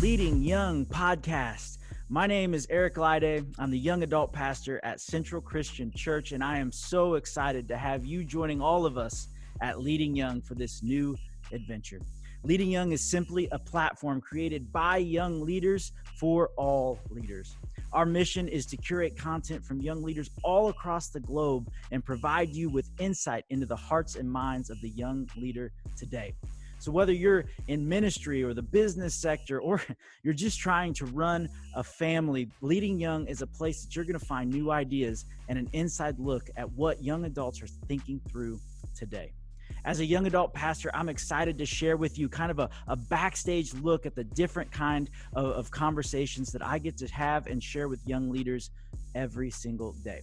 Leading Young podcast. My name is Eric Lyde. I'm the young adult pastor at Central Christian Church, and I am so excited to have you joining all of us at Leading Young for this new adventure. Leading Young is simply a platform created by young leaders for all leaders. Our mission is to curate content from young leaders all across the globe and provide you with insight into the hearts and minds of the young leader today. So whether you're in ministry or the business sector, or you're just trying to run a family, Leading Young is a place that you're going to find new ideas and an inside look at what young adults are thinking through today. As a young adult pastor, I'm excited to share with you kind of a backstage look at the different kind of conversations that I get to have and share with young leaders every single day.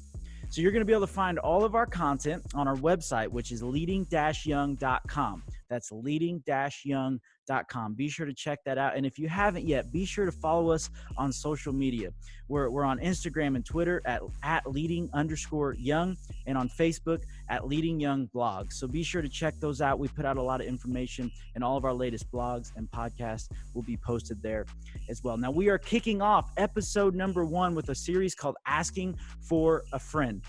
So you're going to be able to find all of our content on our website, which is leading-young.com. That's leading-young.com. Be sure to check that out. And if you haven't yet, be sure to follow us on social media. We're on Instagram and Twitter at leading_young, and on Facebook at Leading Young Blogs. So be sure to check those out. We put out a lot of information, and all of our latest blogs and podcasts will be posted there as well. Now, we are kicking off episode number 1 with a series called Asking for a Friend.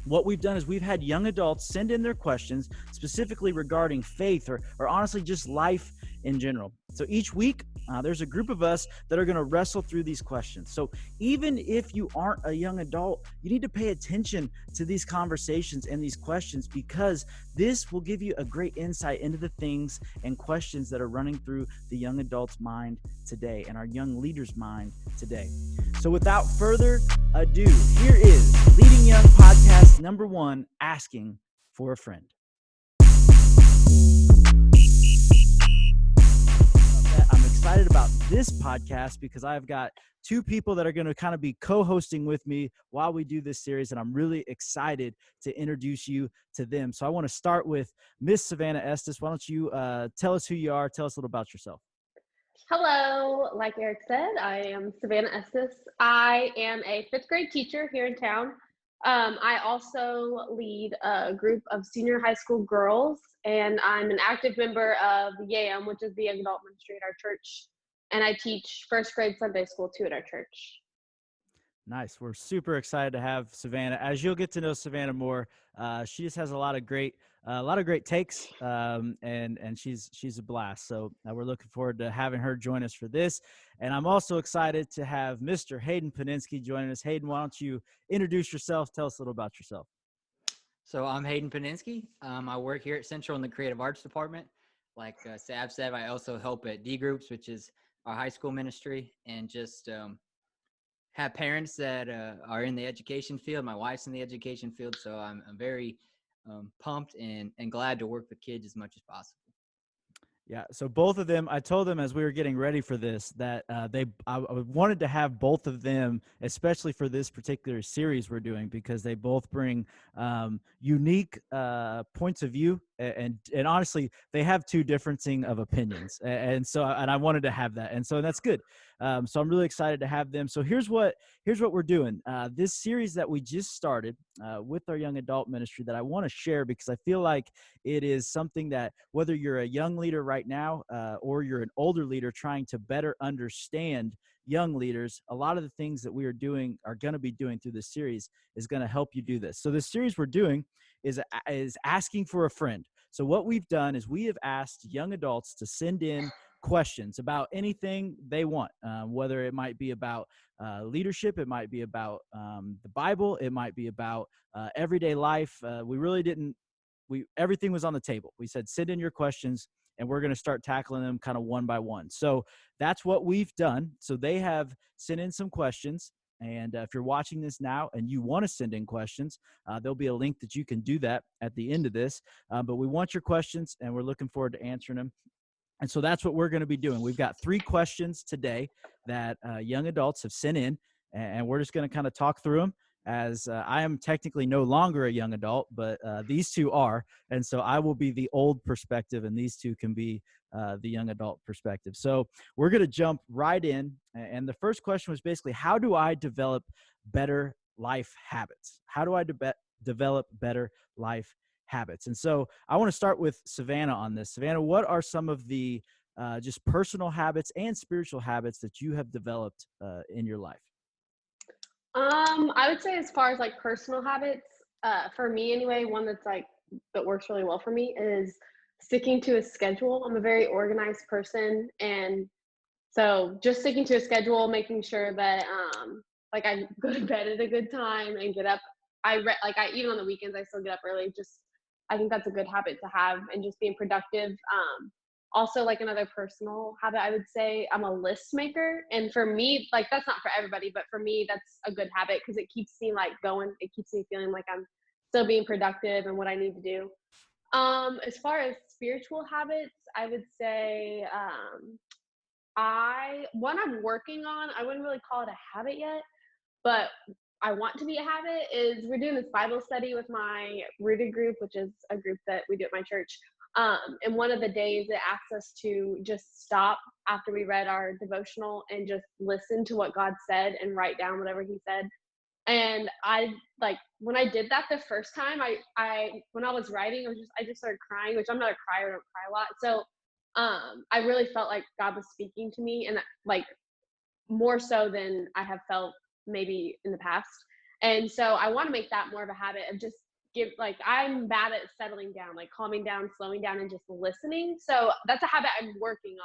What we've done is we've had young adults send in their questions specifically regarding faith or honestly just life in general. So each week, there's a group of us that are going to wrestle through these questions. So even if you aren't a young adult, you need to pay attention to these conversations and these questions, because this will give you a great insight into the things and questions that are running through the young adult's mind today and our young leader's mind today. So without further ado, here is Leading Young podcast number 1, Asking for a Friend. I'm excited about this podcast because I've got 2 people that are going to kind of be co-hosting with me while we do this series, and I'm really excited to introduce you to them. So I want to start with Miss Savannah Estes. Why don't you tell us who you are, tell us a little about yourself. Hello, like Eric said, I am Savannah Estes. I am a 5th grade teacher here in town. I also lead a group of senior high school girls, and I'm an active member of YAM, which is the Young Adult Ministry at our church, and I teach 1st grade Sunday school too at our church. Nice. We're super excited to have Savannah. As you'll get to know Savannah more, she just has a lot of great takes, and she's a blast. So we're looking forward to having her join us for this. And I'm also excited to have Mr. Hayden Paninsky joining us. Hayden, why don't you introduce yourself? Tell us a little about yourself. So I'm Hayden Paninsky. I work here at Central in the Creative Arts Department. Like Sav said, I also help at D Groups, which is our high school ministry, and just have parents that are in the education field. My wife's in the education field, so I'm very pumped and glad to work with kids as much as possible. Yeah, so both of them, I told them as we were getting ready for this that I wanted to have both of them, especially for this particular series we're doing, because they both bring unique points of view, and honestly, they have 2 differencing of opinions, and I wanted to have that, and so that's good. So I'm really excited to have them. So here's what we're doing. This series that we just started with our young adult ministry that I want to share, because I feel like it is something that whether you're a young leader right now or you're an older leader trying to better understand young leaders, a lot of the things that we are going to be doing through this series is going to help you do this. So this series we're doing is asking for a friend. So what we've done is we have asked young adults to send in questions about anything they want, whether it might be about leadership, it might be about the Bible, it might be about everyday life. Everything was on the table. We said, send in your questions, and we're going to start tackling them kind of one by one. So that's what we've done. So they have sent in some questions. And if you're watching this now and you want to send in questions, there'll be a link that you can do that at the end of this. But we want your questions, and we're looking forward to answering them. And so that's what we're going to be doing. We've got 3 questions today that young adults have sent in, and we're just going to kind of talk through them, as I am technically no longer a young adult, but these 2 are. And so I will be the old perspective, and these 2 can be the young adult perspective. So we're going to jump right in. And the first question was basically, how do I develop better life habits? How do I develop better life habits? And so I want to start with Savannah on this. Savannah, what are some of the just personal habits and spiritual habits that you have developed in your life? I would say as far as like personal habits, for me anyway, one that's like that works really well for me is sticking to a schedule. I'm a very organized person, and so just sticking to a schedule, making sure that like I go to bed at a good time and get up. I even on the weekends I still get up early. Just I think that's a good habit to have, and just being productive. Also, like another personal habit, I would say I'm a list maker, and for me, like that's not for everybody, but for me, that's a good habit because it keeps me like going. It keeps me feeling like I'm still being productive and what I need to do. As far as spiritual habits, I would say I'm working on. I wouldn't really call it a habit yet, but I want to be a habit is we're doing this Bible study with my rooted group, which is a group that we do at my church. And one of the days it asks us to just stop after we read our devotional and just listen to what God said and write down whatever he said. And I like when I did that the first time, I when I was writing, I just started crying, which I'm not a crier, I don't cry a lot. So I really felt like God was speaking to me, and like more so than I have felt maybe in the past. And so I want to make that more of a habit of just give like I'm bad at settling down, like calming down, slowing down, and just listening. So that's a habit I'm working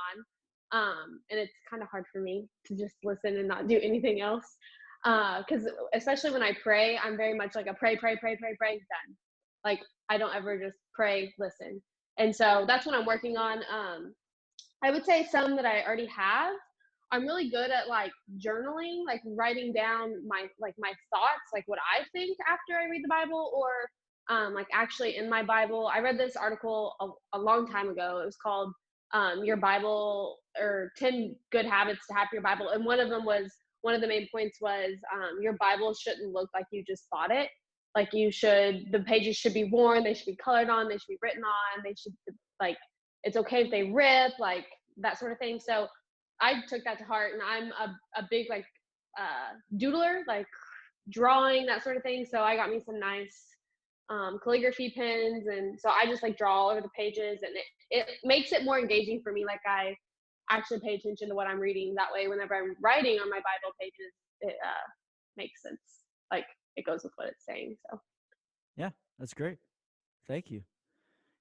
on. And it's kind of hard for me to just listen and not do anything else. Because especially when I pray, I'm very much like a pray, pray, pray, pray, pray, done. Like I don't ever just pray, listen. And so that's what I'm working on. I would say some that I already have. I'm really good at like journaling, like writing down my thoughts, like what I think after I read the Bible, or like actually in my Bible. I read this article a long time ago. It was called Your Bible or 10 Good Habits to Have Your Bible. And one of the main points was your Bible shouldn't look like you just bought it. Like the pages should be worn, they should be colored on, they should be written on, they should like, it's okay if they rip, like that sort of thing. So I took that to heart, and I'm a big like doodler, like drawing, that sort of thing. So I got me some nice calligraphy pens, and so I just like draw all over the pages, and it makes it more engaging for me. Like I actually pay attention to what I'm reading. That way, whenever I'm writing on my Bible pages, it makes sense. Like it goes with what it's saying. So Yeah, that's great. Thank you.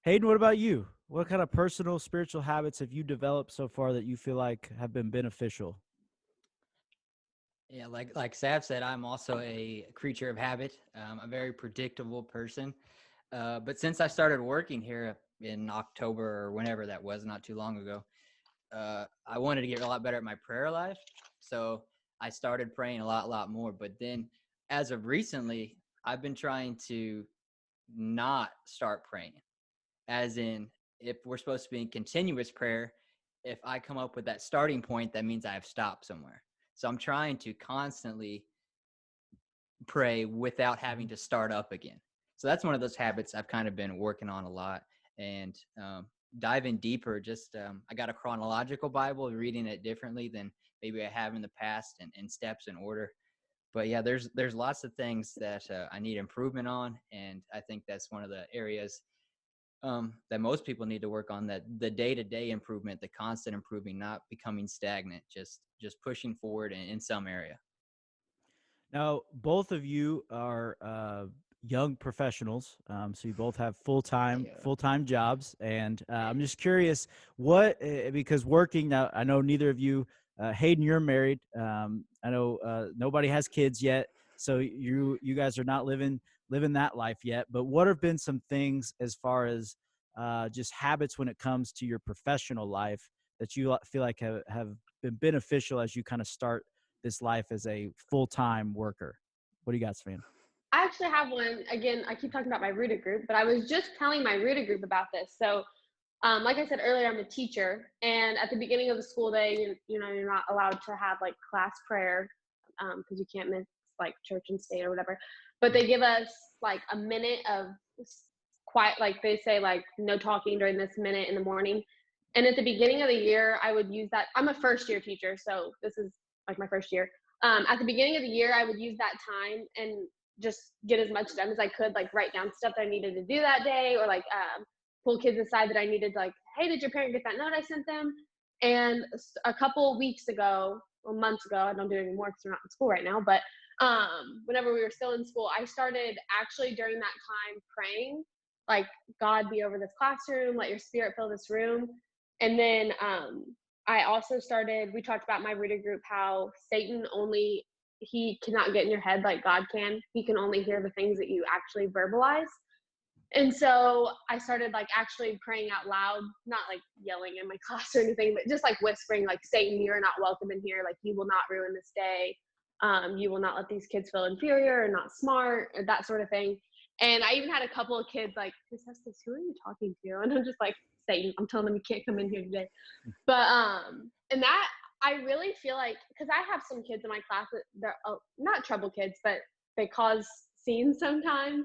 Hayden, what about you? What kind of personal spiritual habits have you developed so far that you feel like have been beneficial? Yeah, like Sav said, I'm also a creature of habit. A very predictable person. But since I started working here in October or whenever that was, not too long ago, I wanted to get a lot better at my prayer life. So I started praying a lot more. But then as of recently, I've been trying to not start praying. As in, if we're supposed to be in continuous prayer, if I come up with that starting point, that means I have stopped somewhere. So I'm trying to constantly pray without having to start up again. So that's one of those habits I've kind of been working on a lot, and diving deeper. Just I got a chronological Bible, reading it differently than maybe I have in the past, and steps in order. But yeah, there's lots of things that I need improvement on, and I think that's one of the areas that most people need to work on, that the day-to-day improvement, the constant improving, not becoming stagnant, just pushing forward in some area. Now, both of you are young professionals, so you both have full-time jobs, and I'm just curious, because working now, I know neither of you, Hayden, you're married. I know nobody has kids yet, so you guys are not living that life yet. But what have been some things as far as just habits when it comes to your professional life that you feel like have been beneficial as you kind of start this life as a full-time worker? What do you got, Savannah? I actually have one. Again, I keep talking about my rooted group, but I was just telling my rooted group about this. So like I said earlier, I'm a teacher, and at the beginning of the school day, you're not allowed to have like class prayer because you can't miss like church and state or whatever. But they give us like a minute of quiet, like they say like no talking during this minute in the morning. And at the beginning of the year, I would use that. I'm a first year teacher, so this is like my first year. At the beginning of the year, I would use that time and just get as much done as I could, like write down stuff that I needed to do that day, or like pull kids aside that I needed, like, hey, did your parent get that note I sent them? And a couple weeks ago, or months ago, I don't do it anymore because we're not in school right now, but whenever we were still in school, I started actually during that time praying, like, God be over this classroom, let your spirit fill this room. And then I also started, we talked about my rooted group, how Satan only, he cannot get in your head like God can. He can only hear the things that you actually verbalize. And so I started like actually praying out loud, not like yelling in my class or anything, but just like whispering, like, Satan, you're not welcome in here. Like, you will not ruin this day. You will not let these kids feel inferior or not smart or that sort of thing. And I even had a couple of kids like, Miss Estes, who are you talking to? And I'm just like, Satan, I'm telling them you can't come in here today. But and that, I really feel like, because I have some kids in my class that they're not trouble kids, but they cause scenes sometimes.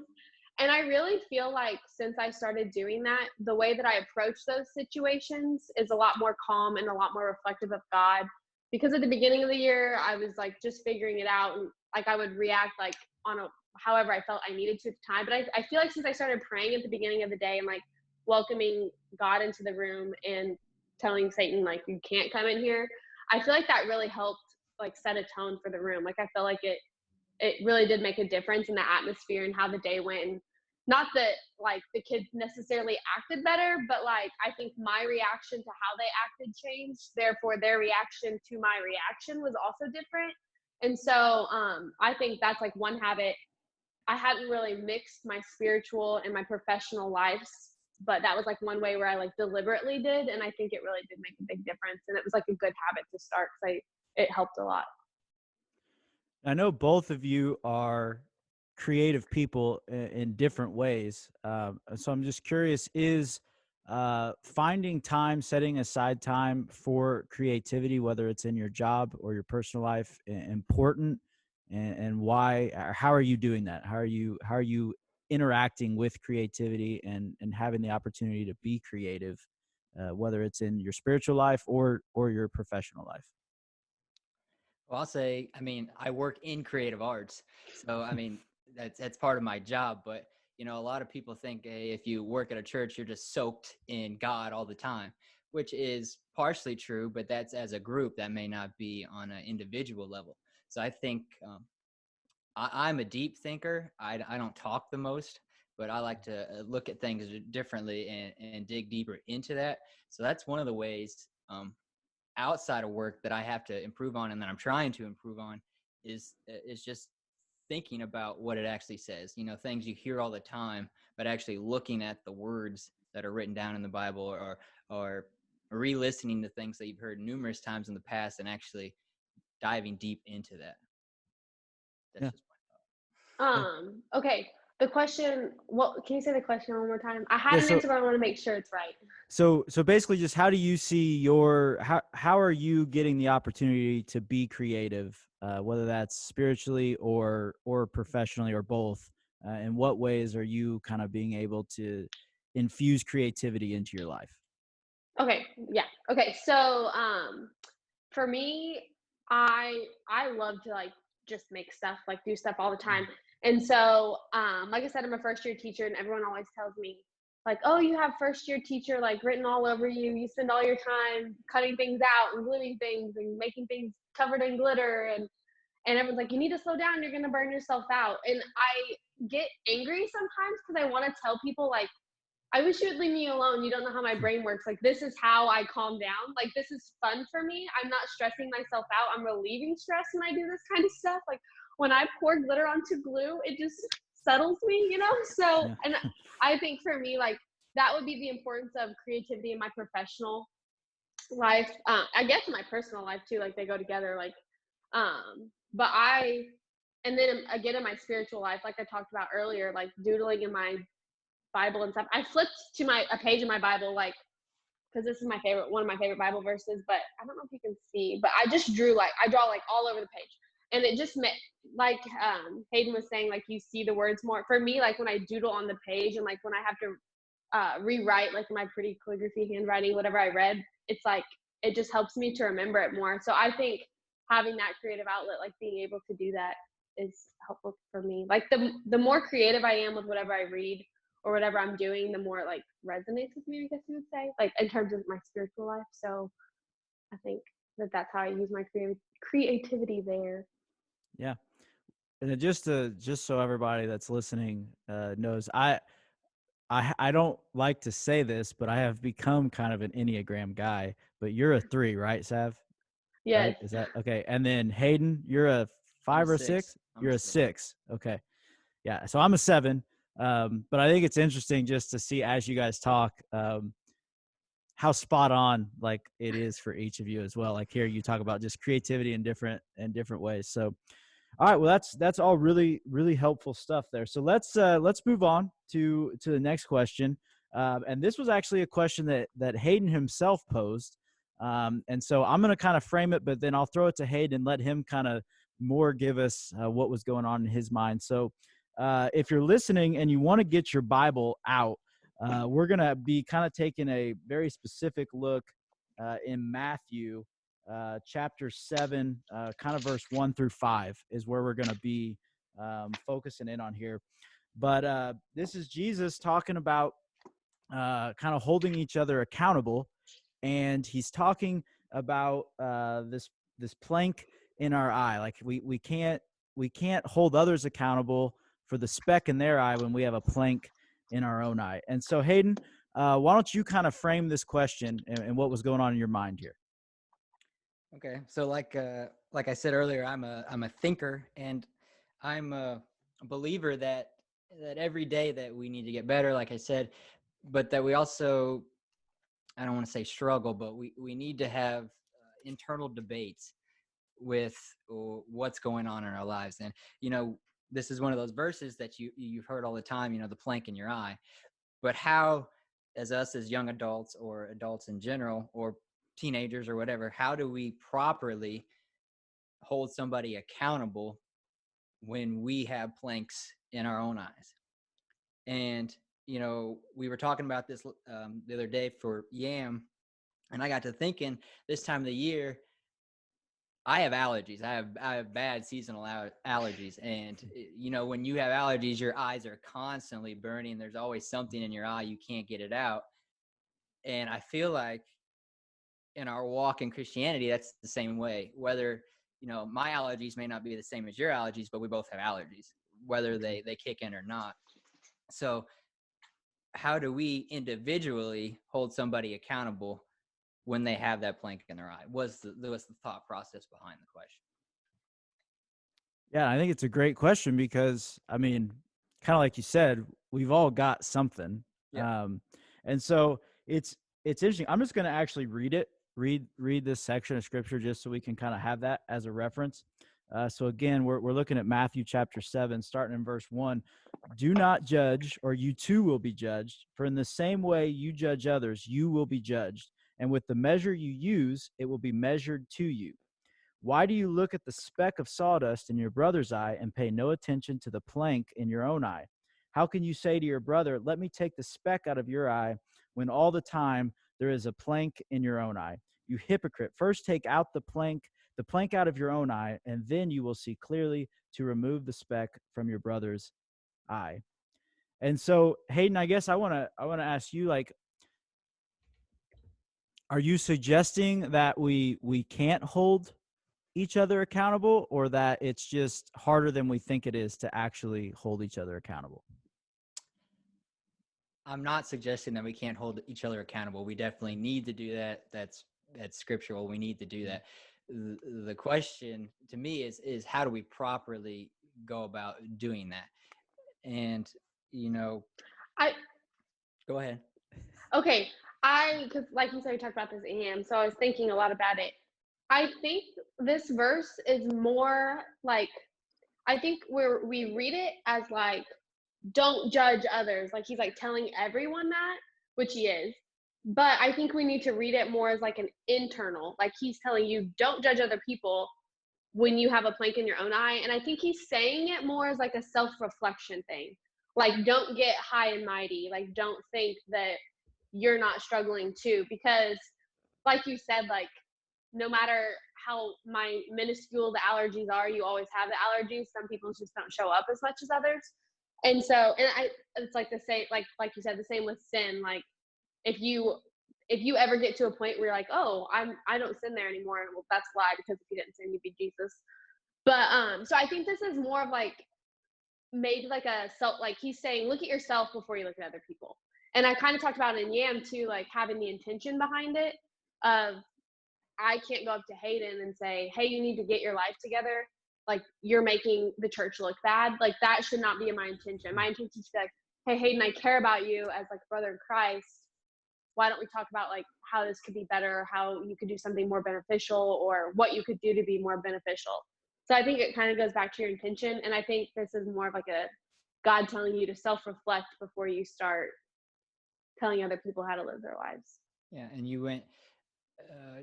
And I really feel like since I started doing that, the way that I approach those situations is a lot more calm and a lot more reflective of God. Because at the beginning of the year, I was like just figuring it out, and like I would react like on a however I felt I needed to at the time. But I feel like since I started praying at the beginning of the day and like welcoming God into the room and telling Satan like, you can't come in here, I feel like that really helped like set a tone for the room. Like I felt like it really did make a difference in the atmosphere and how the day went. And not that like the kids necessarily acted better, but like I think my reaction to how they acted changed. Therefore, their reaction to my reaction was also different. And so I think that's like one habit. I hadn't really mixed my spiritual and my professional lives, but that was like one way where I like deliberately did. And I think it really did make a big difference. And it was like a good habit to start because it helped a lot. I know both of you are creative people in different ways. So I'm just curious, is finding time, setting aside time for creativity, whether it's in your job or your personal life, important? And why, or how are you doing that? How are you interacting with creativity and having the opportunity to be creative, whether it's in your spiritual life or your professional life? Well, I'll say, I mean, I work in creative arts, so I mean, that's part of my job. But you know, a lot of people think, hey, if you work at a church, you're just soaked in God all the time, which is partially true, but that's as a group. That may not be on an individual level. So I think I'm a deep thinker. I don't talk the most, but I like to look at things differently and dig deeper into that. So that's one of the ways. Outside of work that I have to improve on and that I'm trying to improve on is just thinking about what it actually says. You know, things you hear all the time, but actually looking at the words that are written down in the Bible, or re-listening to things that you've heard numerous times in the past and actually diving deep into that. That's Yeah. just my thought. Yeah. Okay. The question, what can you say the question one more time? I had Yeah. an answer, but I want to make sure it's right. So basically, just how do you see how are you getting the opportunity to be creative, whether that's spiritually or professionally or both? In what ways are you kind of being able to infuse creativity into your life? Okay. Yeah. Okay. So for me, I love to like just make stuff, like do stuff all the time. And so like I said, I'm a first year teacher, and everyone always tells me like, oh, you have first year teacher like written all over you. You spend all your time cutting things out and gluing things and making things covered in glitter, and everyone's like, you need to slow down, you're gonna burn yourself out. And I get angry sometimes because I want to tell people like, I wish you would leave me alone. You don't know how my brain works. Like, this is how I calm down. Like, this is fun for me. I'm not stressing myself out. I'm relieving stress when I do this kind of stuff. Like, when I pour glitter onto glue, it just settles me, you know? So, Yeah. and I think for me, like, that would be the importance of creativity in my professional life. I guess in my personal life too, like, they go together. Like, but and then again in my spiritual life, like I talked about earlier, like doodling in my Bible and stuff. I flipped to a page in my Bible, like, because this is one of my favorite Bible verses, but I don't know if you can see, but I just I draw like all over the page. And it just meant, like Hayden was saying, like you see the words more. For me, like when I doodle on the page and like when I have to rewrite like my pretty calligraphy handwriting, whatever I read, it's like, it just helps me to remember it more. So I think having that creative outlet, like being able to do that is helpful for me. Like the more creative I am with whatever I read, or whatever I'm doing, the more it like resonates with me, I guess you would say, like in terms of my spiritual life. So I think that's how I use my creativity there. Yeah. And then just so everybody that's listening knows, I don't like to say this, but I have become kind of an Enneagram guy. But you're a 3, right, Sav? Yes. Right? Is that okay? And then Hayden, you're a I'm a 5 or 6. 6? I'm You're a a 6. 6. Okay. Yeah. So I'm a 7. But I think it's interesting just to see as you guys talk, how spot on like it is for each of you as well. Like here you talk about just creativity in different ways. So all right, well that's all really really helpful stuff there. So let's move on to the next question. And this was actually a question that Hayden himself posed. And so I'm going to kind of frame it, but then I'll throw it to Hayden and let him kind of more give us what was going on in his mind. So if you're listening and you want to get your Bible out, we're going to be kind of taking a very specific look in Matthew chapter 7, kind of verse 1 through 5 is where we're going to be focusing in on here. But this is Jesus talking about kind of holding each other accountable, and he's talking about this plank in our eye. Like we can't hold others accountable for the speck in their eye when we have a plank in our own eye. And so Hayden, why don't you kind of frame this question and what was going on in your mind here? Okay, so like I said earlier, I'm a thinker, and I'm a believer that every day that we need to get better, like I said, but that we also, I don't want to say struggle, but we need to have internal debates with what's going on in our lives. And this is one of those verses that you've heard all the time, the plank in your eye. But how, as us as young adults or adults in general, or teenagers or whatever, how do we properly hold somebody accountable when we have planks in our own eyes? And we were talking about this the other day for YAM, and I got to thinking, this time of the year I have allergies. I have bad seasonal allergies, and when you have allergies, your eyes are constantly burning. There's always something in your eye, you can't get it out. And I feel like in our walk in Christianity, that's the same way. Whether my allergies may not be the same as your allergies, but we both have allergies, whether they kick in or not. So how do we individually hold somebody accountable when they have that plank in their eye? Was the thought process behind the question? Yeah, I think it's a great question because, I mean, kind of like you said, we've all got something. Yeah. And so it's interesting. I'm just going to actually read this section of scripture just so we can kind of have that as a reference. So again, we're looking at Matthew chapter 7, starting in verse 1. Do not judge, or you too will be judged. For in the same way you judge others, you will be judged. And with the measure you use, it will be measured to you. Why do you look at the speck of sawdust in your brother's eye and pay no attention to the plank in your own eye? How can you say to your brother, let me take the speck out of your eye, when all the time there is a plank in your own eye? You hypocrite, first take out the plank out of your own eye, and then you will see clearly to remove the speck from your brother's eye. And so, Hayden, I guess I want to ask you, like, are you suggesting that we can't hold each other accountable, or that it's just harder than we think it is to actually hold each other accountable? I'm not suggesting that we can't hold each other accountable. We definitely need to do that. That's scriptural. We need to do that. The question to me is how do we properly go about doing that? And I go ahead. Okay, because like you said, we talked about this AM, so I was thinking a lot about it. I think this verse is more like, I think we read it as like, don't judge others. Like he's like telling everyone that, which he is. But I think we need to read it more as like an internal, like he's telling you, don't judge other people when you have a plank in your own eye. And I think he's saying it more as like a self-reflection thing. Like, don't get high and mighty. Like, don't think that you're not struggling too, because like you said, like no matter how minuscule the allergies are, you always have the allergies. Some people just don't show up as much as others. And so, it's like the same, like you said, the same with sin. Like if you if you ever get to a point where you're like, oh, I don't sin there anymore, well, that's a lie, because if you didn't sin, you'd be Jesus. But so I think this is more of like maybe like a self, like he's saying, look at yourself before you look at other people. And I kind of talked about it in Yam too, like having the intention behind it of I can't go up to Hayden and say, hey, you need to get your life together. Like you're making the church look bad. Like that should not be my intention. My intention is to be like, hey, Hayden, I care about you as like a brother in Christ. Why don't we talk about like how this could be better, how you could do something more beneficial, or what you could do to be more beneficial. So I think it kind of goes back to your intention. And I think this is more of like a God telling you to self-reflect before you start telling other people how to live their lives. Yeah, and you went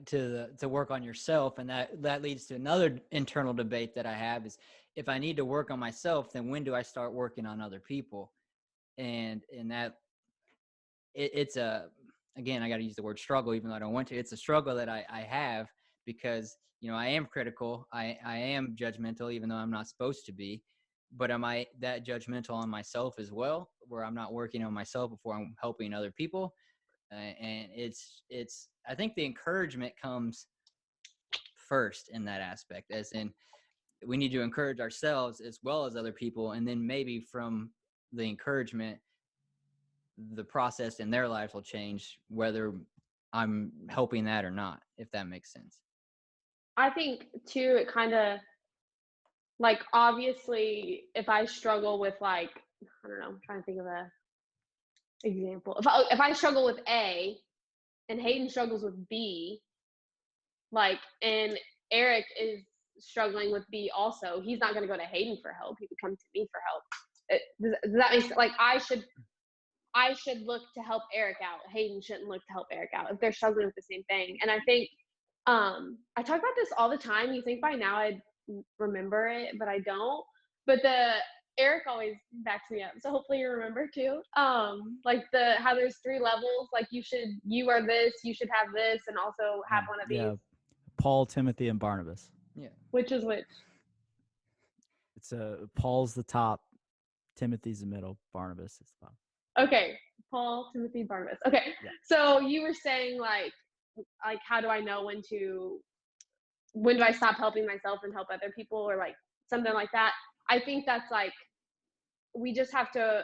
to work on yourself, and that leads to another internal debate that I have is, if I need to work on myself, then when do I start working on other people? And that it's a, again, I got to use the word struggle, even though I don't want to. It's a struggle that I have, because I am critical, I am judgmental, even though I'm not supposed to be. But am I that judgmental on myself as well, where I'm not working on myself before I'm helping other people? And it's I think the encouragement comes first in that aspect, as in we need to encourage ourselves as well as other people, and then maybe from the encouragement, the process in their lives will change, whether I'm helping that or not, if that makes sense. I think too, it kind of like, obviously, if I struggle with like, I don't know, I'm trying to think of a example. If I struggle with A and Hayden struggles with B, like, and Eric is struggling with B also, he's not going to go to Hayden for help. He would come to me for help. Does that make sense? Like, I should look to help Eric out. Hayden shouldn't look to help Eric out if they're struggling with the same thing. And I think I talk about this all the time. You think by now I'd remember it, but I don't. But Eric always backs me up, so hopefully you remember too. Like how there's 3 levels. Like you are this, you should have this, and also have one of Yeah, these. Paul, Timothy, and Barnabas. Yeah. Which is which? It's Paul's the top, Timothy's the middle, Barnabas is the bottom. Okay, Paul, Timothy, Barnabas. Okay, Yeah. So you were saying like how do I know when do I stop helping myself and help other people, or like something like that? I think that's like we just have to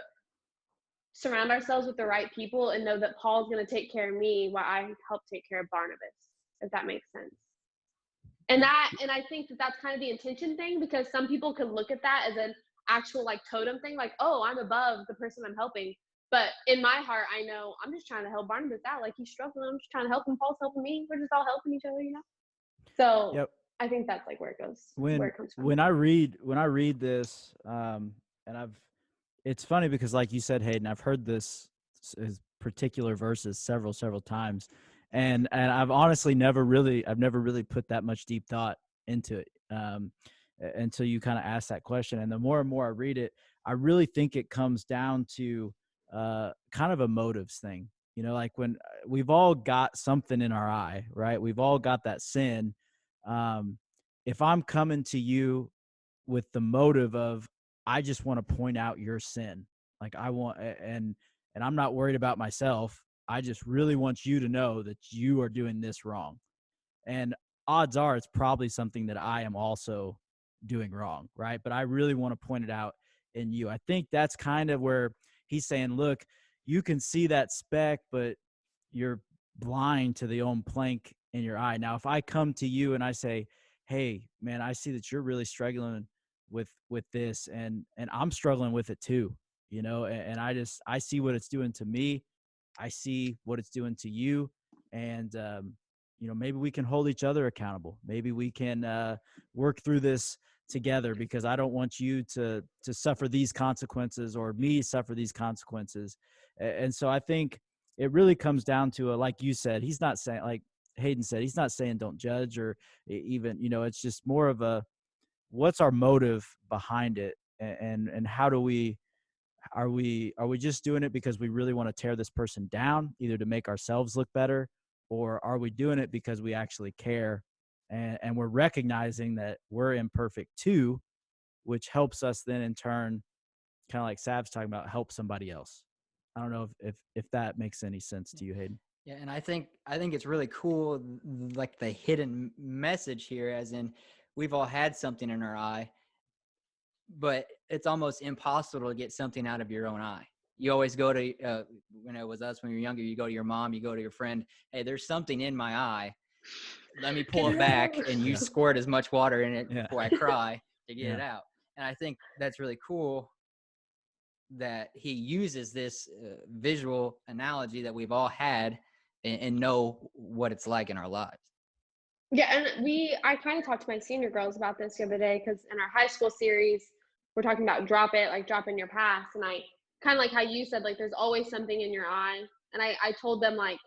surround ourselves with the right people and know that Paul's going to take care of me while I help take care of Barnabas, if that makes sense. And I think that's kind of the intention thing, because some people could look at that as an actual like totem thing, like, oh, I'm above the person I'm helping. But in my heart, I know I'm just trying to help Barnabas out. Like, he's struggling. I'm just trying to help him. Paul's helping me. We're just all helping each other. So Yep. I think that's like where it goes, where When it comes from. when I read this, and it's funny because, like you said, Hayden, I've heard this particular verses several times, and I've honestly never really put that much deep thought into it until you kind of asked that question. And the more and more I read it, I really think it comes down to kind of a motives thing. Like when we've all got something in our eye, right? We've all got that sin. If I'm coming to you with the motive of I just want to point out your sin, like I want, and I'm not worried about myself. I just really want you to know that you are doing this wrong. And odds are it's probably something that I am also doing wrong, right? But I really want to point it out in you. I think that's kind of where he's saying, look, you can see that speck, but you're blind to the own plank in your eye. Now, if I come to you and I say, hey, man, I see that you're really struggling with this, and I'm struggling with it too, and I see what it's doing to me. I see what it's doing to you. And, maybe we can hold each other accountable. Maybe we can work through this together, because I don't want you to suffer these consequences or me suffer these consequences. And so I think it really comes down to, like you said, he's not saying, like Hayden said, he's not saying don't judge, or even, it's just more of a, what's our motive behind it? And how do we, are we just doing it because we really want to tear this person down, either to make ourselves look better, or are we doing it because we actually care, and we're recognizing that we're imperfect too, which helps us then in turn, kind of like Sav's talking about, help somebody else. I don't know if that makes any sense to you, Hayden. Yeah, and I think it's really cool, like the hidden message here, as in we've all had something in our eye, but it's almost impossible to get something out of your own eye. You always go to when it was us when you were younger, you go to your mom, you go to your friend, hey, there's something in my eye. Let me pull Get it it back, out. and you Yeah. squirt as much water in it Yeah. before I cry to get Yeah. it out. And I think that's really cool that he uses this visual analogy that we've all had and know what it's like in our lives. Yeah, and I kind of talked to my senior girls about this the other day because in our high school series, we're talking about drop it, like drop in your past. And I kind of like how you said, like, there's always something in your eye. And I told them, like,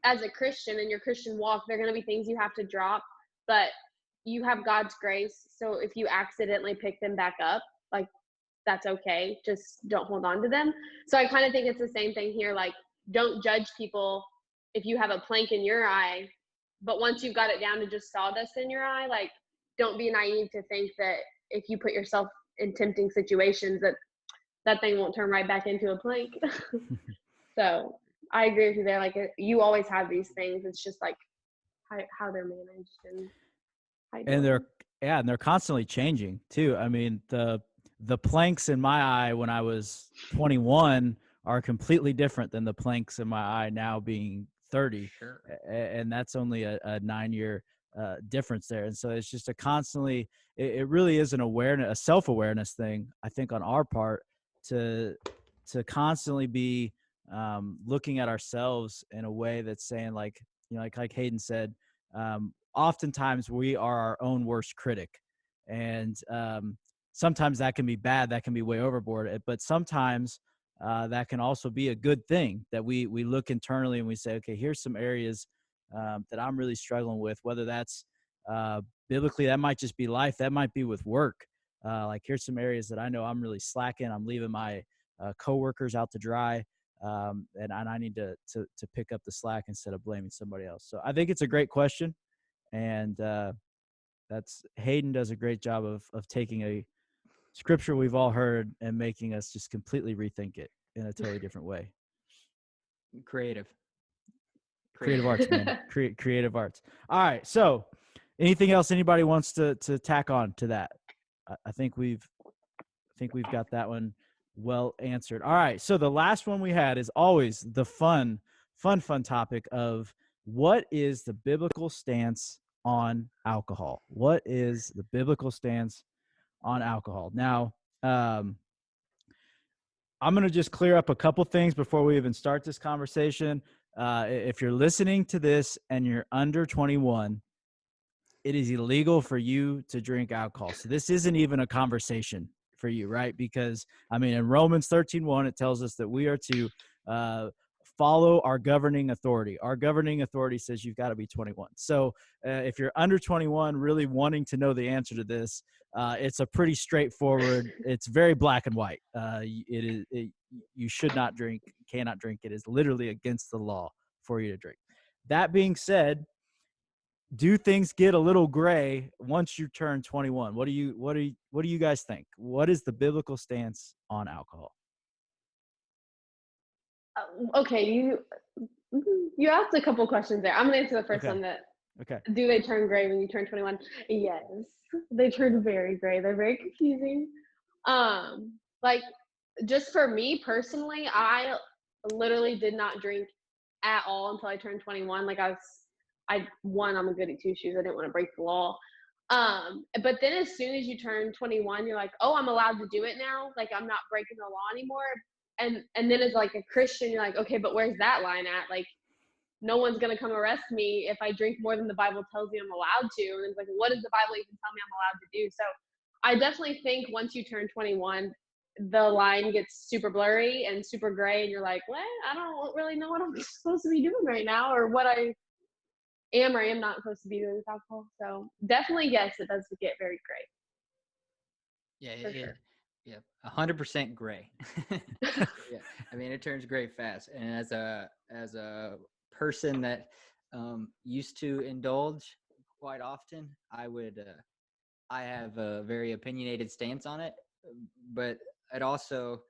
as a Christian in your Christian walk, there are going to be things you have to drop, but you have God's grace. So if you accidentally pick them back up, like, that's okay. Just don't hold on to them. So I kind of think it's the same thing here. Like, don't judge people if you have a plank in your eye, but once you've got it down to just sawdust in your eye, like, don't be naive to think that if you put yourself in tempting situations that that thing won't turn right back into a plank. So I agree with you there. Like, you always have these things. It's just like how they're managed and how you deal And with them. they're constantly changing too. I mean, the planks in my eye when I was 21 are completely different than the planks in my eye now being 30, Sure. and that's only a 9-year difference there. And so it's just a constantly. It really is an awareness, a self-awareness thing, I think, on our part to constantly be looking at ourselves in a way that's saying, like, like Hayden said, oftentimes we are our own worst critic, and sometimes that can be bad, that can be way overboard, but sometimes that can also be a good thing, that we look internally and we say, okay, here's some areas that I'm really struggling with, whether that's biblically, that might just be life, that might be with work. Like, here's some areas that I know I'm really slacking, I'm leaving my coworkers out to dry, and I need to pick up the slack instead of blaming somebody else. So I think it's a great question, and that's Hayden does a great job of taking a scripture we've all heard and making us just completely rethink it in a totally different way. Creative. Creative arts, man. Creative arts. All right. So, anything else anybody wants to tack on to that? I think we've got that one well answered. All right. So the last one we had is always the fun topic of what is the biblical stance on alcohol? What is the biblical stance on alcohol? Now, I'm going to just clear up a couple things before we even start this conversation. If you're listening to this and you're under 21, it is illegal for you to drink alcohol. So this isn't even a conversation for you, right? Because, I mean, in Romans 13:1, it tells us that we are to follow our governing authority. Our governing authority says you've got to be 21. So if you're under 21, really wanting to know the answer to this, it's a pretty straightforward, it's very black and white. You should not drink, cannot drink. It is literally against the law for you to drink. That being said, do things get a little gray once you turn 21? What do you guys think? What is the biblical stance on alcohol? Okay, you asked a couple questions there. I'm gonna answer the first Okay. one. That Okay. do they turn gray when you turn 21? Yes, they turn very gray. They're very confusing. Like, just for me personally, I literally did not drink at all until I turned 21. Like, I'm a goody two shoes. I didn't want to break the law. But then as soon as you turn 21, you're like, oh, I'm allowed to do it now. Like, I'm not breaking the law anymore. And then as like a Christian, you're like, okay, but where's that line at? Like, no one's gonna come arrest me if I drink more than the Bible tells me I'm allowed to. And it's like, what does the Bible even tell me I'm allowed to do? So I definitely think once you turn 21, the line gets super blurry and super gray, and you're like, what? I don't really know what I'm supposed to be doing right now, or what I am or am not supposed to be doing with alcohol. So definitely, yes, it does get very gray. Yeah, For sure. yeah, 100% gray. Yeah, I mean, it turns gray fast. And as a person that used to indulge quite often, I have a very opinionated stance on it, but it also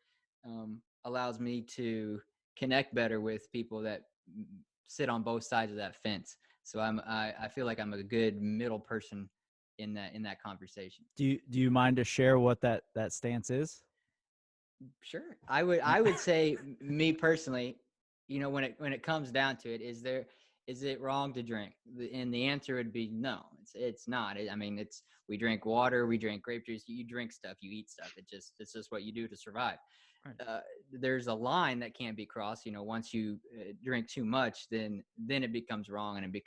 allows me to connect better with people that sit on both sides of that fence. So I feel like I'm a good middle person in that conversation. Do you mind to share what that stance is? Sure. I would say me personally, when it comes down to it, is it wrong to drink? And the answer would be no. It's not. I mean, we drink water, we drink grape juice, you drink stuff, you eat stuff. It's just what you do to survive. Right. There's a line that can't be crossed. Once you drink too much, then it becomes wrong, and it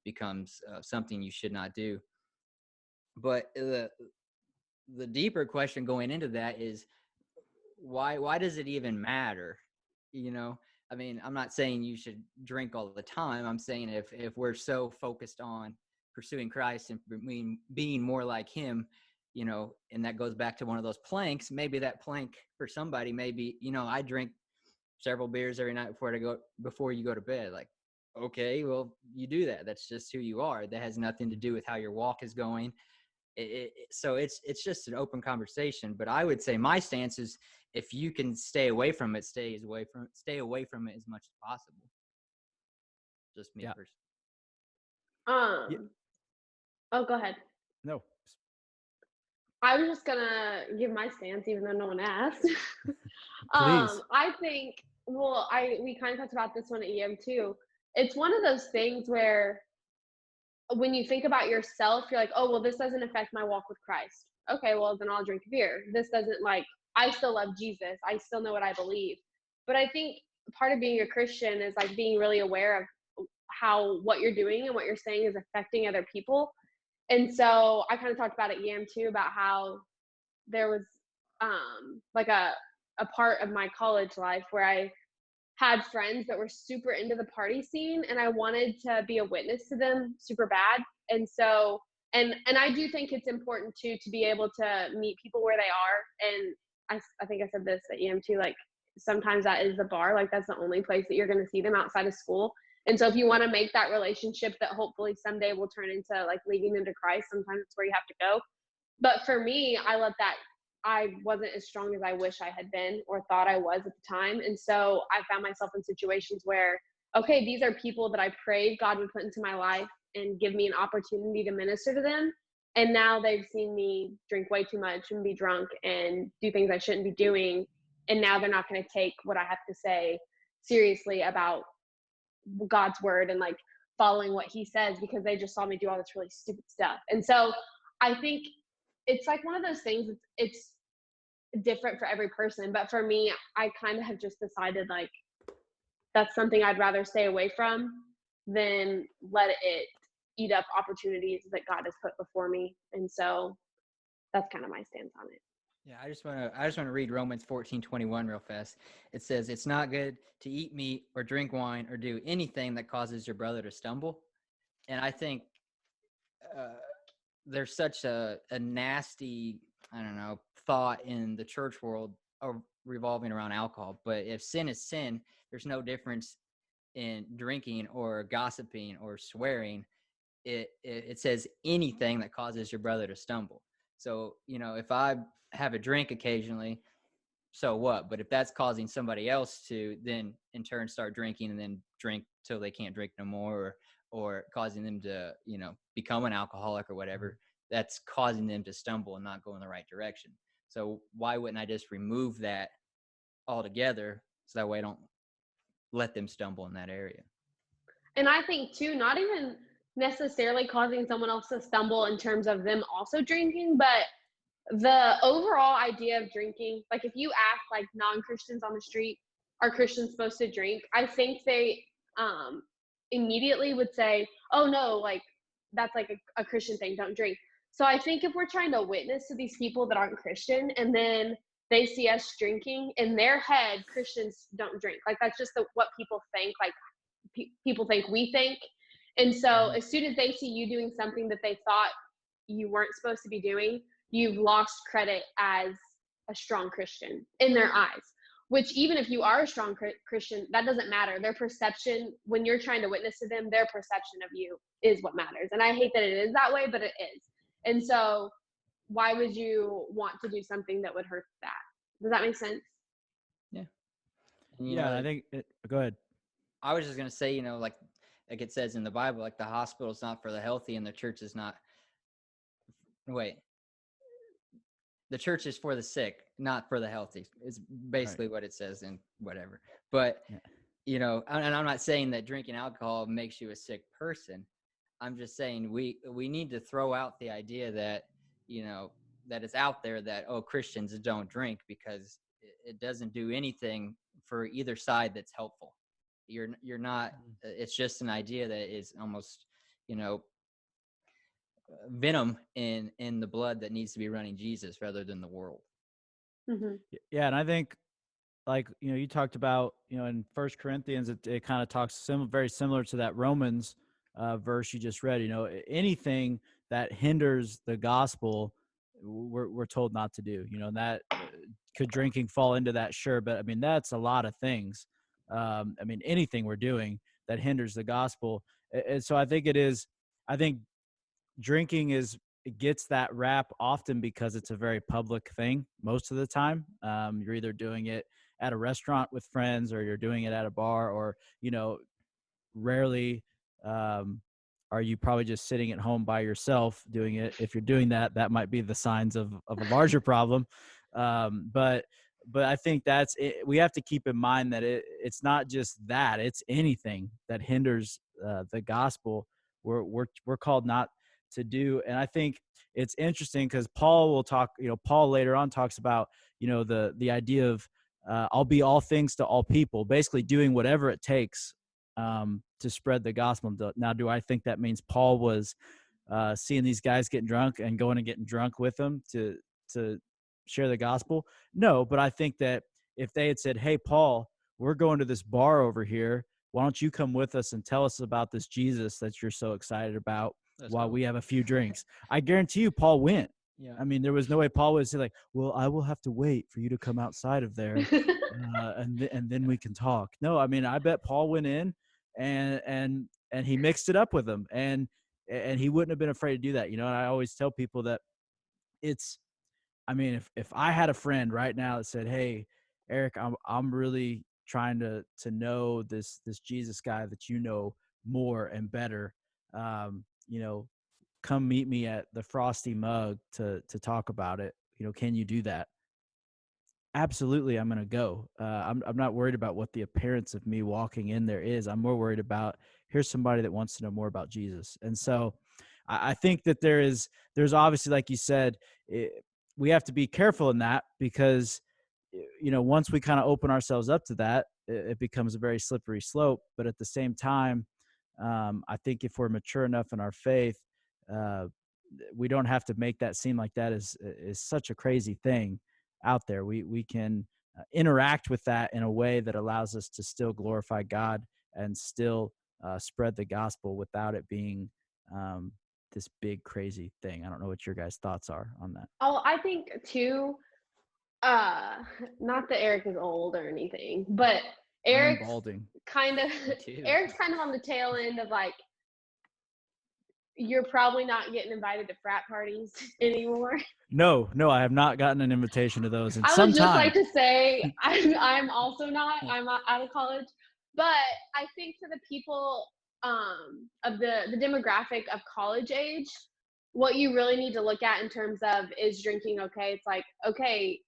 becomes something you should not do. But the deeper question going into that is, why does it even matter? I mean, I'm not saying you should drink all the time. I'm saying if we're so focused on pursuing Christ and being more like him, and that goes back to one of those planks, maybe that plank for somebody, maybe, I drink several beers every night before you go to bed. Like, okay, well, you do that. That's just who you are. That has nothing to do with how your walk is going. So it's just an open conversation. But I would say my stance is, if you can stay away from it, stay away from it as much as possible. Just me personally. Yeah. Oh, go ahead. No. I was just gonna give my stance, even though no one asked. Please. I think, we kind of talked about this one at EM too. It's one of those things where when you think about yourself, you're like, oh, well, this doesn't affect my walk with Christ. Okay, well, then I'll drink a beer. This doesn't, I still love Jesus. I still know what I believe. But I think part of being a Christian is like being really aware of how what you're doing and what you're saying is affecting other people. And so I kind of talked about at EM too, about how there was like a part of my college life where I had friends that were super into the party scene, and I wanted to be a witness to them super bad. And so, and I do think it's important too, to be able to meet people where they are. And I think I said this at EM too, like sometimes that is the bar, like that's the only place that you're going to see them outside of school. And so if you want to make that relationship that hopefully someday will turn into like leading them to Christ, sometimes it's where you have to go. But for me, I wasn't as strong as I wish I had been or thought I was at the time. And so I found myself in situations where, okay, these are people that I prayed God would put into my life and give me an opportunity to minister to them. And now they've seen me drink way too much and be drunk and do things I shouldn't be doing. And now they're not going to take what I have to say seriously about God's word and like following what he says, because they just saw me do all this really stupid stuff. And so I think it's like one of those things, it's different for every person. But for me, I kind of have just decided like that's something I'd rather stay away from than let it eat up opportunities that God has put before me. And so that's kind of my stance on it. Yeah, I just want to read Romans 14:21 real fast. It says, "It's not good to eat meat or drink wine or do anything that causes your brother to stumble." And I think there's such a nasty, I don't know, thought in the church world revolving around alcohol. But if sin is sin, there's no difference in drinking or gossiping or swearing. It says anything that causes your brother to stumble. So, if I have a drink occasionally, so what? But if that's causing somebody else to then in turn start drinking and then drink till they can't drink no more, or causing them to, become an alcoholic or whatever, that's causing them to stumble and not go in the right direction. So why wouldn't I just remove that altogether so that way I don't let them stumble in that area? And I think too, not even necessarily causing someone else to stumble in terms of them also drinking, but the overall idea of drinking, like if you ask like non-Christians on the street, are Christians supposed to drink? I think they immediately would say, oh no, like that's like a Christian thing, don't drink. So I think if we're trying to witness to these people that aren't Christian and then they see us drinking, in their head, Christians don't drink. Like that's just what people think, like people think we think. And so as soon as they see you doing something that they thought you weren't supposed to be doing, you've lost credit as a strong Christian in their eyes. Which even if you are a strong Christian, that doesn't matter. Their perception, when you're trying to witness to them, their perception of you is what matters. And I hate that it is that way, but it is. And so why would you want to do something that would hurt that? Does that make sense? Yeah. Yeah, I think go ahead. I was just gonna say, like it says in the Bible, like the hospital is not for the healthy, and the church is not. Wait, the church is for the sick, not for the healthy. It's basically what it says in whatever. But Yeah. And I'm not saying that drinking alcohol makes you a sick person. I'm just saying we need to throw out the idea that that it's out there that Christians don't drink, because it doesn't do anything for either side that's helpful. You're not. It's just an idea that is almost venom in the blood that needs to be running Jesus rather than the world. Mm-hmm. Yeah, and I think, like, you talked about, in First Corinthians, it kind of talks very similar to that Romans verse you just read. Anything that hinders the gospel, we're told not to do. And that could drinking fall into that? Sure, but I mean, that's a lot of things. I mean, anything we're doing that hinders the gospel. And so I think I think drinking it gets that rap often because it's a very public thing most of the time. You're either doing it at a restaurant with friends, or you're doing it at a bar, or rarely are you probably just sitting at home by yourself doing it. If you're doing that, that might be the signs of a larger problem. But I think that's it. We have to keep in mind that it's not just that; it's anything that hinders the gospel. We're called not to do. And I think it's interesting because Paul will talk. Paul later on talks about the idea of I'll be all things to all people, basically doing whatever it takes to spread the gospel. Now, do I think that means Paul was seeing these guys getting drunk and going and getting drunk with them to share the gospel? No, but I think that if they had said, "Hey, Paul, we're going to this bar over here. Why don't you come with us and tell us about this Jesus that you're so excited about while we have a few drinks?" I guarantee you, Paul went. Yeah. I mean, there was no way Paul would say like, "Well, I will have to wait for you to come outside of there, and then we can talk." No, I mean, I bet Paul went in and he mixed it up with them, and he wouldn't have been afraid to do that. And I always tell people that I mean, if I had a friend right now that said, "Hey, Eric, I'm really trying to know this Jesus guy that you know more and better, um, you know, come meet me at the Frosty Mug to talk about it. Can you do that?" Absolutely, I'm going to go. I'm not worried about what the appearance of me walking in there is. I'm more worried about, here's somebody that wants to know more about Jesus. And so I think that there's obviously, like you said, we have to be careful in that, because once we kind of open ourselves up to that, it becomes a very slippery slope. But at the same time, I think if we're mature enough in our faith, uh, we don't have to make that seem like that is such a crazy thing out there. We can interact with that in a way that allows us to still glorify God and still spread the gospel without it being this big crazy thing. I don't know what your guys' thoughts are on that. Oh, I think too, uh, not that Eric is old or anything, but I'm Eric's balding. kind of too. Eric's kind of on the tail end of like, you're probably not getting invited to frat parties anymore. No, I have not gotten an invitation to those in I some would just time. like to say I'm also not. I'm out of college, but I think for the people of the demographic of college age, what you really need to look at in terms of, is drinking okay? It's like, okay,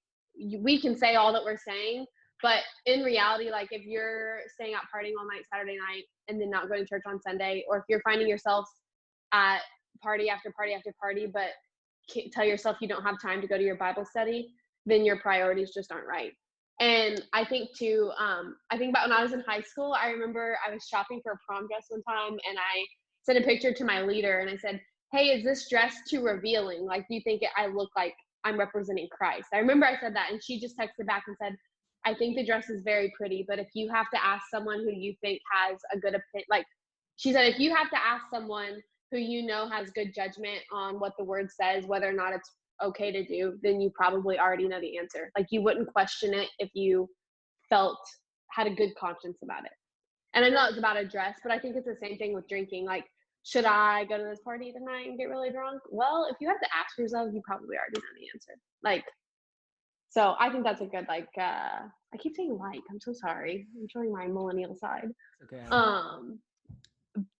we can say all that we're saying, but in reality, like if you're staying out partying all night Saturday night and then not going to church on Sunday, or if you're finding yourself at party after party after party, but tell yourself you don't have time to go to your Bible study, then your priorities just aren't right. And I think too, I think about when I was in high school, I remember I was shopping for a prom dress one time, and I sent a picture to my leader and I said, "Hey, is this dress too revealing? Like, do you think I look like I'm representing Christ?" I remember I said that, and she just texted back and said, "I think the dress is very pretty, but if you have to ask someone who you think has a good opinion," like she said, "if you have to ask someone who you know has good judgment on what the word says, whether or not it's okay to do, then you probably already know the answer. Like, you wouldn't question it if you had a good conscience about it." And I know it's about a dress, but I think it's the same thing with drinking. Like, should I go to this party tonight and get really drunk? Well, if you have to ask yourself, you probably already know the answer. Like, So I think that's a good I keep saying like, I'm so sorry. I'm showing my millennial side. Okay. Um,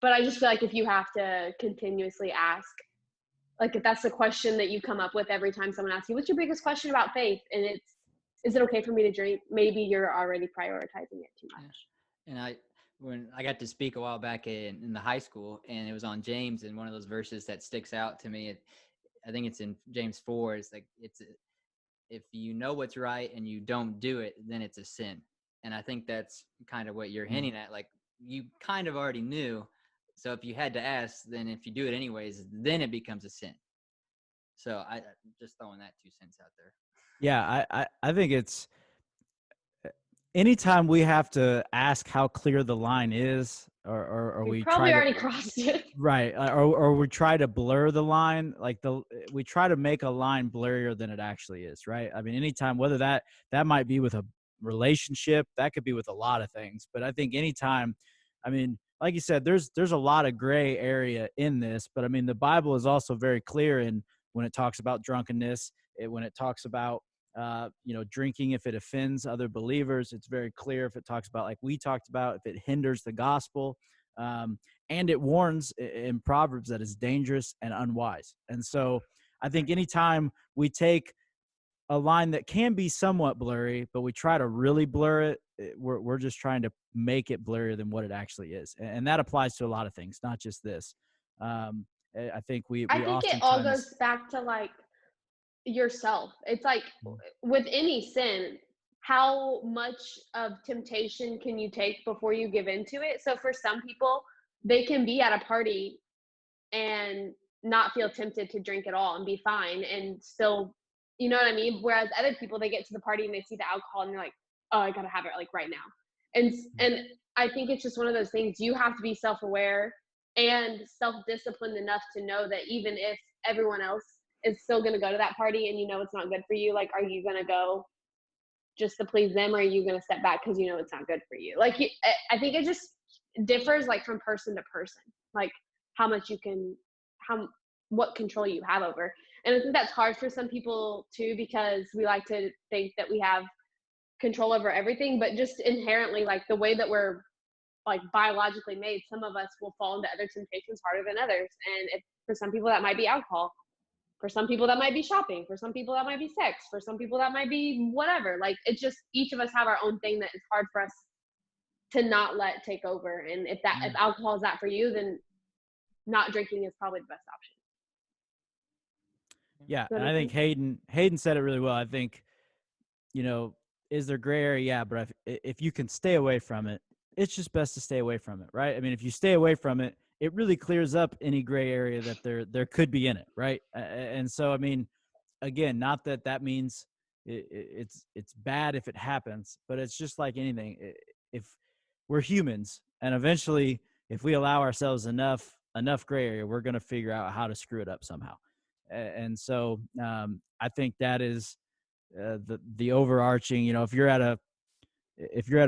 but I just feel like if you have to continuously ask, like if that's the question that you come up with every time someone asks you, what's your biggest question about faith? And it's, is it okay for me to drink? Maybe you're already prioritizing it too Yeah. much. And when I got to speak a while back in the high school, and it was on James, and one of those verses that sticks out to me, I think it's in James 4. It's like, if you know what's right and you don't do it, then it's a sin. And I think that's kind of what you're hinting at. Like, you kind of already knew. So if you had to ask, then if you do it anyways, then it becomes a sin. So I just throwing that 2 cents out there. Yeah, I think it's anytime we have to ask how clear the line is, or You we probably try to already crossed it. right, or we try to blur the line, like we try to make a line blurrier than it actually is, right? I mean, anytime, whether that might be with a relationship, that could be with a lot of things, but I think anytime, I mean, like you said, there's a lot of gray area in this, but I mean, the Bible is also very clear in when it talks about drunkenness, when it talks about drinking, if it offends other believers, it's very clear. If it talks about, like we talked about, if it hinders the gospel, and it warns in Proverbs that it's dangerous and unwise. And so I think anytime we take a line that can be somewhat blurry, but we try to really blur it, we're just trying to make it blurrier than what it actually is. And that applies to a lot of things, not just this. I think we I think it all oftentimes. goes back to like yourself. It's like with any sin, how much of temptation can you take before you give into it? So for some people, they can be at a party and not feel tempted to drink at all and be fine and still, you know what I mean? Whereas other people, they get to the party and they see the alcohol and they're like, oh, I gotta have it like right now. And I think it's just one of those things. You have to be self-aware and self-disciplined enough to know that even if everyone else is still gonna go to that party and you know it's not good for you, like, are you gonna go just to please them, or are you gonna step back because you know it's not good for you? Like, I think it just differs like from person to person, like how much you can, how what control you have over. And I think that's hard for some people too, because we like to think that we have control over everything, but just inherently, like the way that we're like biologically made, some of us will fall into other temptations harder than others. And if for some people that might be alcohol, for some people that might be shopping, for some people that might be sex, for some people that might be whatever. Like, it's just each of us have our own thing that is hard for us to not let take over. And if alcohol is that for you, then not drinking is probably the best option. Yeah, and I think Hayden said it really well. I think, is there gray area? Yeah, but if you can stay away from it, it's just best to stay away from it, right? I mean, if you stay away from it, it really clears up any gray area that there could be in it, right? And so, I mean, again, not that means it's bad if it happens, but it's just like anything. If we're humans, and eventually, if we allow ourselves enough gray area, we're going to figure out how to screw it up somehow. And so I think that is the overarching. If you're at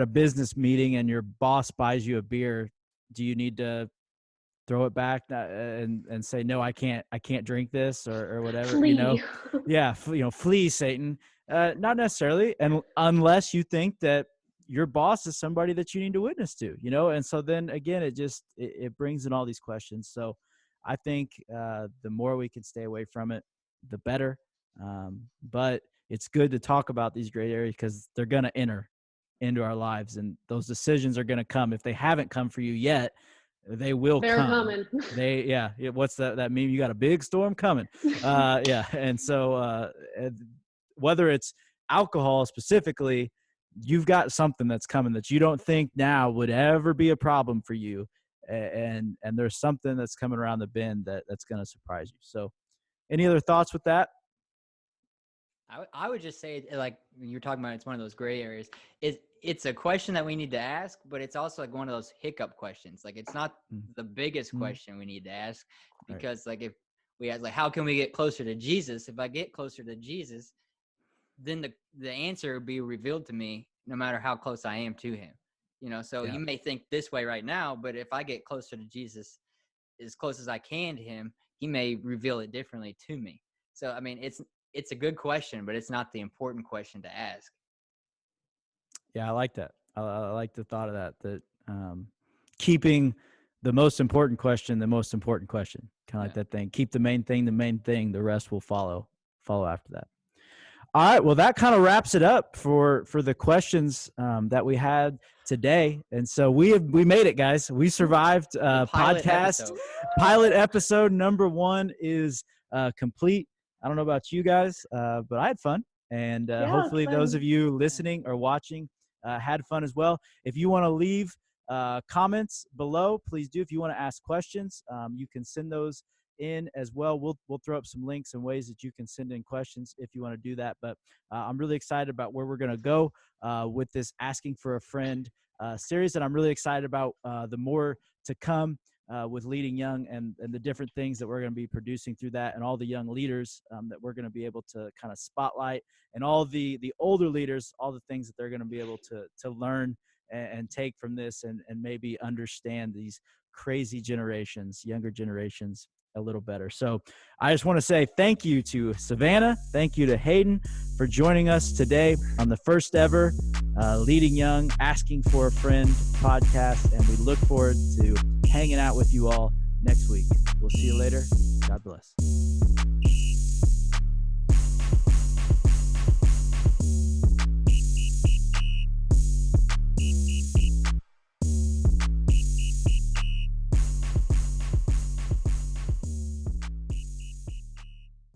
a business meeting and your boss buys you a beer, do you need to throw it back and say, no, I can't drink this, or whatever? Flee. Yeah, flee, Satan. Not necessarily, and unless you think that your boss is somebody that you need to witness to, and so then again, it brings in all these questions. So I think the more we can stay away from it, the better. But it's good to talk about these gray areas because they're going to enter into our lives, and those decisions are going to come. If they haven't come for you yet, they will They're come. coming. What's that meme? You got a big storm coming. And so whether it's alcohol specifically, you've got something that's coming that you don't think now would ever be a problem for you, and there's something that's coming around the bend that's going to surprise you. So any other thoughts with that? I would just say, like you're talking about, it's one of those gray areas. It's a question that we need to ask, but it's also like one of those hiccup questions. Like, it's not the biggest question we need to ask, because like if we ask, like, how can we get closer to Jesus? If I get closer to Jesus, then the answer will be revealed to me no matter how close I am to him. So you may think this way right now, but if I get closer to Jesus, as close as I can to him, he may reveal it differently to me. So, I mean, it's a good question, but it's not the important question to ask. Yeah, I like that. I like the thought of that keeping the most important question, kind of like that thing. Keep the main thing, the rest will follow after that. All right. Well, that kind of wraps it up for the questions that we had today. And so we made it, guys. We survived podcast. Pilot episode number 1 is complete. I don't know about you guys, but I had fun. And hopefully those of you listening or watching had fun as well. If you want to leave comments below, please do. If you want to ask questions, you can send those in as well. We'll throw up some links and ways that you can send in questions if you want to do that. But I'm really excited about where we're going to go with this Asking for a Friend series, and I'm really excited about the more to come with Leading Young and the different things that we're going to be producing through that, and all the young leaders that we're going to be able to kind of spotlight, and all the older leaders, all the things that they're going to be able to learn and take from this, and maybe understand these crazy generations, younger generations, a little better. So I just want to say thank you to Savannah. Thank you to Hayden for joining us today on the first ever Leading Young, Asking for a Friend podcast. And we look forward to hanging out with you all next week. We'll see you later. God bless.